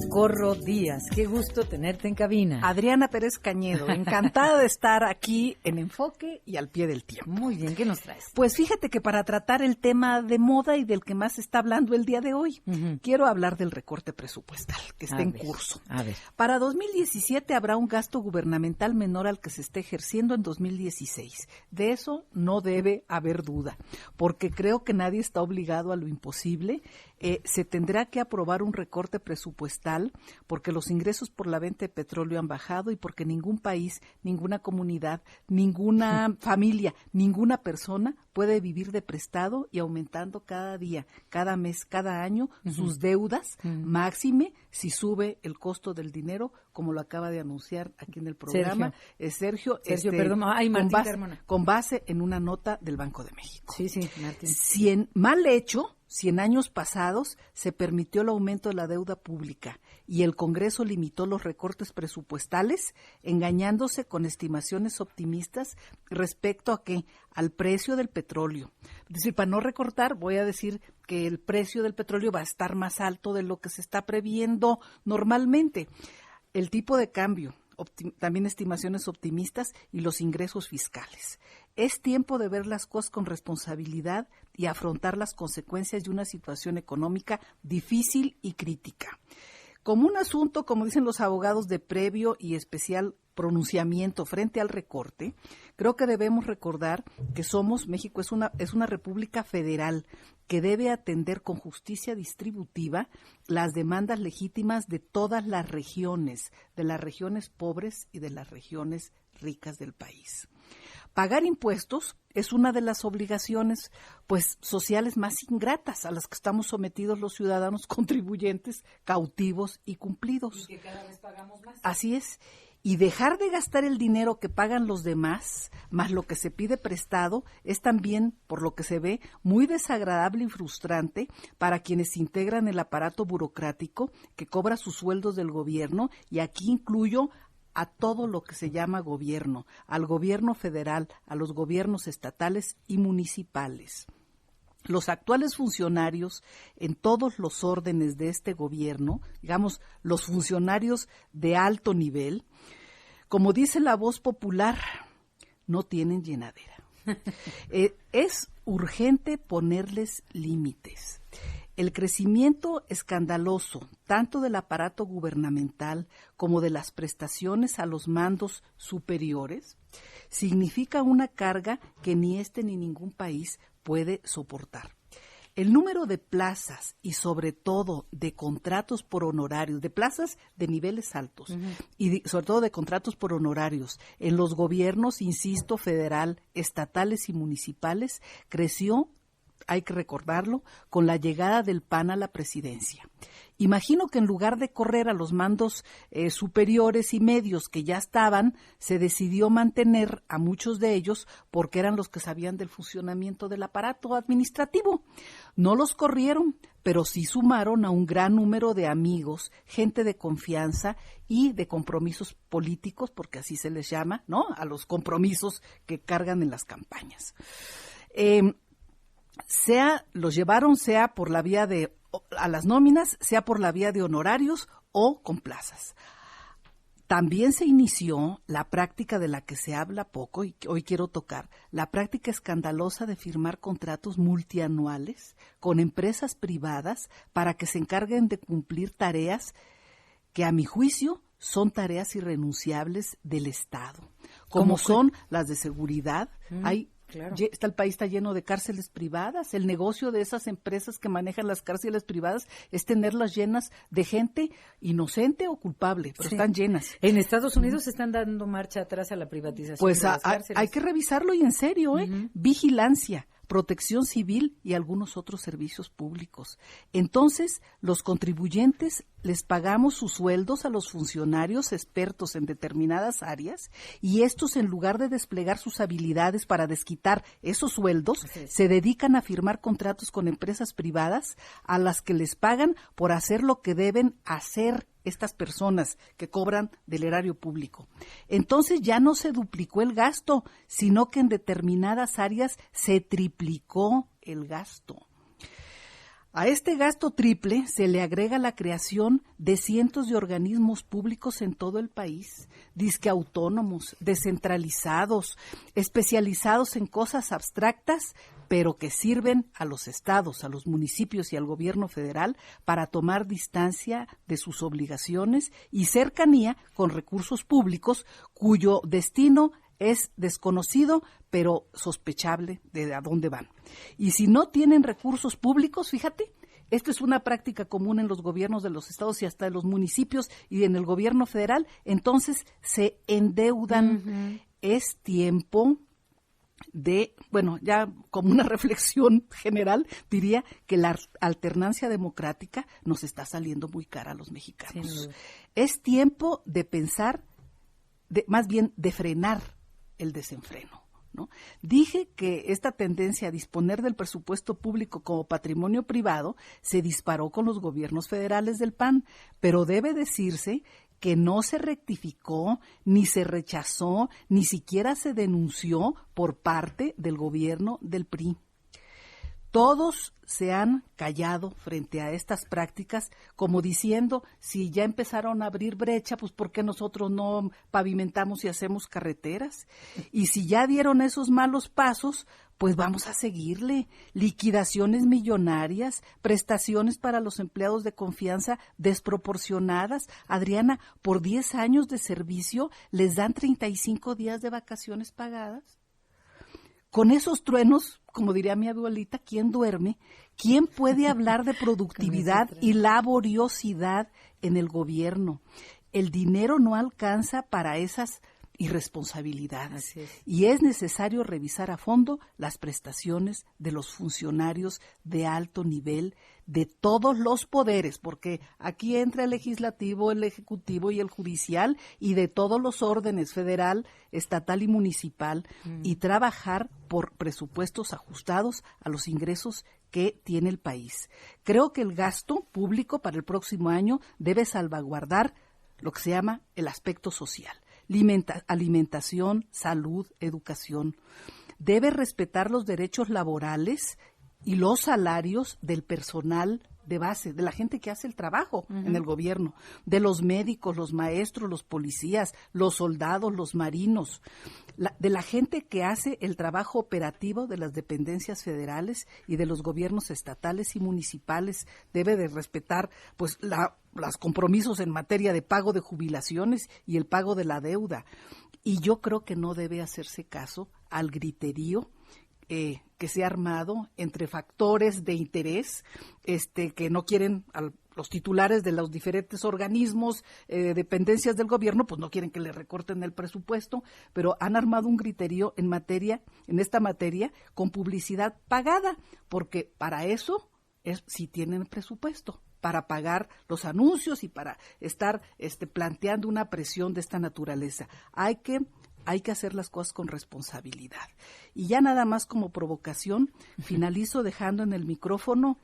Socorro Díaz, qué gusto tenerte en cabina. Adriana Pérez Cañedo, encantada de estar aquí en Enfoque y al pie del tiempo. Muy bien, ¿qué nos traes? Pues fíjate que para tratar el tema de moda y del que más se está hablando el día de hoy, quiero hablar del recorte presupuestal que está en curso. A ver. Para 2017 habrá un gasto gubernamental menor al que se esté ejerciendo en 2016. De eso no debe haber duda, porque creo que nadie está obligado a lo imposible. Se tendrá que aprobar un recorte presupuestal porque los ingresos por la venta de petróleo han bajado y porque ningún país, ninguna comunidad, ninguna familia, ninguna persona puede vivir de prestado y aumentando cada día, cada mes, cada año sus deudas, máxime si sube el costo del dinero, como lo acaba de anunciar aquí en el programa Sergio, perdón, con base en una nota del Banco de México. Sí, Martín. Si en años pasados se permitió el aumento de la deuda pública y el Congreso limitó los recortes presupuestales, engañándose con estimaciones optimistas respecto a ¿qué? Al precio del petróleo. Es decir, para no recortar, voy a decir que el precio del petróleo va a estar más alto de lo que se está previendo normalmente. El tipo de cambio, también estimaciones optimistas y los ingresos fiscales. Es tiempo de ver las cosas con responsabilidad y afrontar las consecuencias de una situación económica difícil y crítica. Como un asunto, como dicen los abogados, de previo y especial pronunciamiento frente al recorte, creo que debemos recordar que México es una república federal que debe atender con justicia distributiva las demandas legítimas de todas las regiones, de las regiones pobres y de las regiones ricas del país. Pagar impuestos es una de las obligaciones, sociales más ingratas a las que estamos sometidos los ciudadanos contribuyentes, cautivos y cumplidos. Y que cada vez pagamos más. Así es. Y dejar de gastar el dinero que pagan los demás, más lo que se pide prestado, es también, por lo que se ve, muy desagradable y frustrante para quienes integran el aparato burocrático que cobra sus sueldos del gobierno, y aquí incluyo a todo lo que se llama gobierno, al gobierno federal, a los gobiernos estatales y municipales. Los actuales funcionarios en todos los órdenes de este gobierno, digamos, los funcionarios de alto nivel, como dice la voz popular, no tienen llenadera. Es urgente ponerles límites. El crecimiento escandaloso, tanto del aparato gubernamental como de las prestaciones a los mandos superiores, significa una carga que ni este ni ningún país puede soportar. El número de plazas y sobre todo de contratos por honorarios, de plazas de niveles altos y sobre todo de contratos por honorarios en los gobiernos, insisto, federal, estatales y municipales, creció, hay que recordarlo, con la llegada del PAN a la presidencia. Imagino que en lugar de correr a los mandos superiores y medios que ya estaban, se decidió mantener a muchos de ellos porque eran los que sabían del funcionamiento del aparato administrativo. No los corrieron, pero sí sumaron a un gran número de amigos, gente de confianza y de compromisos políticos, porque así se les llama, ¿no? A los compromisos que cargan en las campañas. Los llevaron sea por la vía de a las nóminas, sea por la vía de honorarios o con plazas. También se inició la práctica de la que se habla poco y que hoy quiero tocar, la práctica escandalosa de firmar contratos multianuales con empresas privadas para que se encarguen de cumplir tareas que a mi juicio son tareas irrenunciables del Estado, como son las de seguridad. Claro. El país está lleno de cárceles privadas. El negocio de esas empresas que manejan las cárceles privadas es tenerlas llenas de gente inocente o culpable, pero están llenas. En Estados Unidos están dando marcha atrás a la privatización de las cárceles. Hay que revisarlo y en serio, vigilancia, protección civil y algunos otros servicios públicos. Entonces, los contribuyentes les pagamos sus sueldos a los funcionarios expertos en determinadas áreas y estos, en lugar de desplegar sus habilidades para desquitar esos sueldos, se dedican a firmar contratos con empresas privadas a las que les pagan por hacer lo que deben hacer estas personas que cobran del erario público. Entonces ya no se duplicó el gasto, sino que en determinadas áreas se triplicó el gasto. A este gasto triple se le agrega la creación de cientos de organismos públicos en todo el país, disque autónomos, descentralizados, especializados en cosas abstractas, pero que sirven a los estados, a los municipios y al gobierno federal para tomar distancia de sus obligaciones y cercanía con recursos públicos cuyo destino es desconocido, pero sospechable de a dónde van. Y si no tienen recursos públicos, fíjate, esto es una práctica común en los gobiernos de los estados y hasta de los municipios y en el gobierno federal, entonces se endeudan. Uh-huh. Es tiempo de, bueno, ya como una reflexión general, diría que la alternancia democrática nos está saliendo muy cara a los mexicanos. Sí. Es tiempo de pensar, más bien de frenar el desenfreno, ¿no? Dije que esta tendencia a disponer del presupuesto público como patrimonio privado se disparó con los gobiernos federales del PAN, pero debe decirse que no se rectificó, ni se rechazó, ni siquiera se denunció por parte del gobierno del PRI. Todos se han callado frente a estas prácticas, como diciendo, si ya empezaron a abrir brecha, pues ¿por qué nosotros no pavimentamos y hacemos carreteras? Y si ya dieron esos malos pasos, pues vamos a seguirle. Liquidaciones millonarias, prestaciones para los empleados de confianza desproporcionadas. Adriana, por 10 años de servicio les dan 35 días de vacaciones pagadas. Con esos truenos, como diría mi abuelita, ¿quién duerme? ¿Quién puede hablar de productividad y laboriosidad en el gobierno? El dinero no alcanza para esas irresponsabilidades. Y es necesario revisar a fondo las prestaciones de los funcionarios de alto nivel de todos los poderes, porque aquí entra el legislativo, el ejecutivo y el judicial, y de todos los órdenes, federal, estatal y municipal, y trabajar por presupuestos ajustados a los ingresos que tiene el país. Creo que el gasto público para el próximo año debe salvaguardar lo que se llama el aspecto social. Alimentación, salud, educación. Debe respetar los derechos laborales y los salarios del personal de base, de la gente que hace el trabajo en el gobierno, de los médicos, los maestros, los policías, los soldados, los marinos, de la gente que hace el trabajo operativo de las dependencias federales y de los gobiernos estatales y municipales. Debe de respetar pues los compromisos en materia de pago de jubilaciones y el pago de la deuda. Y yo creo que no debe hacerse caso al griterío que se ha armado entre factores de interés que no quieren los titulares de los diferentes organismos, dependencias del gobierno, pues no quieren que le recorten el presupuesto, pero han armado un griterío en esta materia con publicidad pagada, porque para eso sí tienen presupuesto, para pagar los anuncios y para estar planteando una presión de esta naturaleza. Hay que hacer las cosas con responsabilidad. Y ya nada más como provocación, finalizo dejando en el micrófono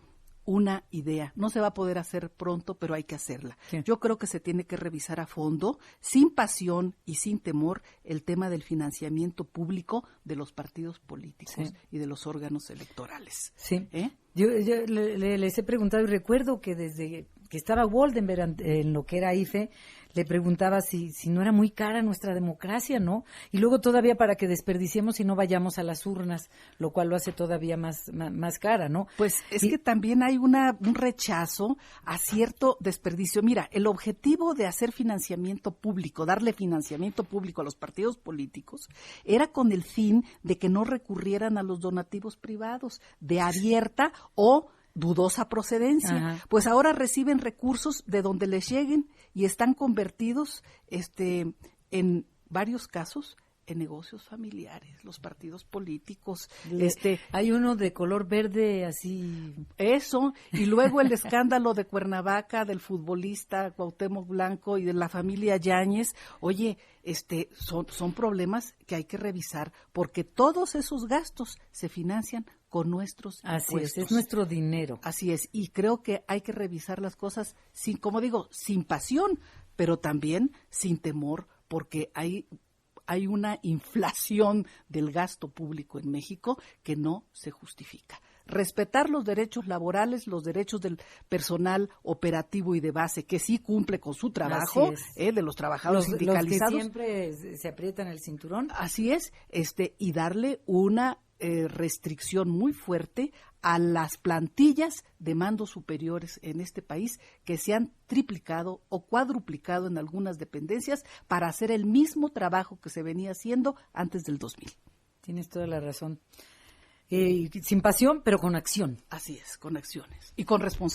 una idea. No se va a poder hacer pronto, pero hay que hacerla. Sí. Yo creo que se tiene que revisar a fondo, sin pasión y sin temor, el tema del financiamiento público de los partidos políticos y de los órganos electorales. Sí. Yo les he preguntado y recuerdo que desde que estaba Woldenberg en lo que era IFE, le preguntaba si no era muy cara nuestra democracia, ¿no? Y luego todavía para que desperdiciemos y no vayamos a las urnas, lo cual lo hace todavía más cara, ¿no? Pues es que también hay un rechazo a cierto desperdicio. Mira, el objetivo de hacer financiamiento público, darle financiamiento público a los partidos políticos, era con el fin de que no recurrieran a los donativos privados de abierta o dudosa procedencia. Ajá. Pues ahora reciben recursos de donde les lleguen y están convertidos en varios casos en negocios familiares, los partidos políticos. Hay uno de color verde así. Eso, y luego el escándalo de Cuernavaca, del futbolista Cuauhtémoc Blanco y de la familia Yáñez. Oye, son problemas que hay que revisar, porque todos esos gastos se financian con nuestros impuestos. Es nuestro dinero. Así es, y creo que hay que revisar las cosas sin pasión, pero también sin temor, porque hay una inflación del gasto público en México que no se justifica. respetar los derechos laborales, los derechos del personal operativo y de base, que sí cumple con su trabajo, de los trabajadores sindicalizados. Los que siempre se aprietan el cinturón. Así es, y darle una restricción muy fuerte a las plantillas de mandos superiores en este país que se han triplicado o cuadruplicado en algunas dependencias para hacer el mismo trabajo que se venía haciendo antes del 2000. Tienes toda la razón. Sin pasión, pero con acción. Así es, con acciones y con responsabilidad.